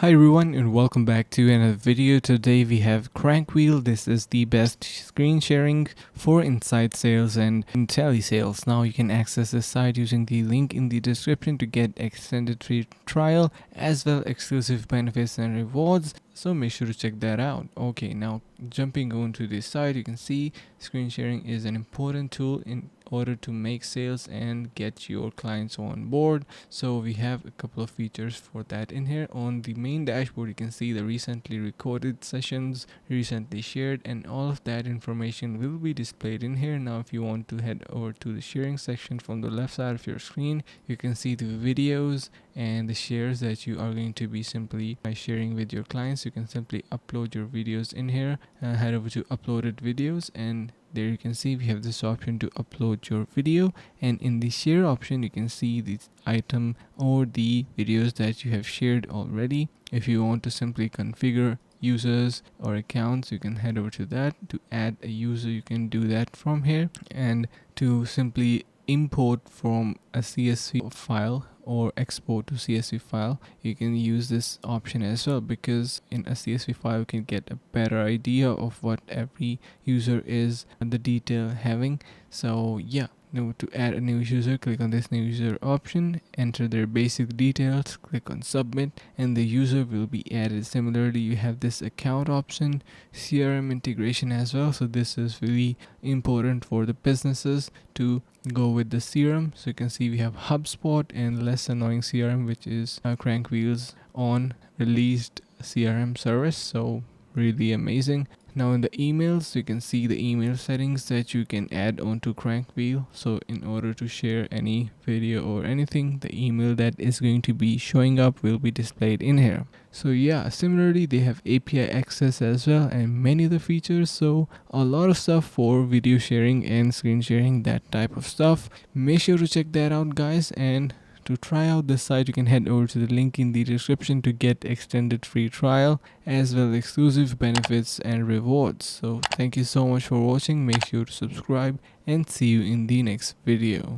Hi everyone and welcome back to another video. Today we have CrankWheel. This is the best screen sharing for inside sales and in telesales. Now you can access this site using the link in the description to get extended free trial as well exclusive benefits and rewards. So make sure to check that out. Okay, now jumping onto this site, you can see screen sharing is an important tool in order to make sales and get your clients on board. So we have a couple of features for that in here. On the main dashboard you can see the recently recorded sessions, recently shared, and all of that information will be displayed in here. Now if you want to head over to the sharing section from the left side of your screen, you can see the videos and the shares that you are going to be simply sharing with your clients. You can simply upload your videos in here. Head over to uploaded videos, and there you can see we have this option to upload your video, and in the share option you can see the item or the videos that you have shared already. If you want to simply configure users or accounts, you can head over to that. To add a user, you can do that from here, and to simply import from a CSV file or export to CSV file, you can use this option as well, because in a CSV file you can get a better idea of what every user is the detail having. So yeah, now to add a new user, click on this new user option, enter their basic details, click on submit, and the user will be added. Similarly, you have this account option, CRM integration as well. So this is really important for the businesses to go with the CRM. So you can see we have HubSpot and less annoying CRM, which is CrankWheel's on released CRM service. So really amazing. Now in the emails, you can see the email settings that you can add onto CrankWheel. So in order to share any video or anything, the email that is going to be showing up will be displayed in here. So yeah, similarly they have API access as well and many other features. So a lot of stuff for video sharing and screen sharing, that type of stuff. Make sure to check that out, guys, and to try out this site you can head over to the link in the description to get extended free trial as well exclusive benefits and rewards. So thank you so much for watching. Make sure to subscribe and see you in the next video.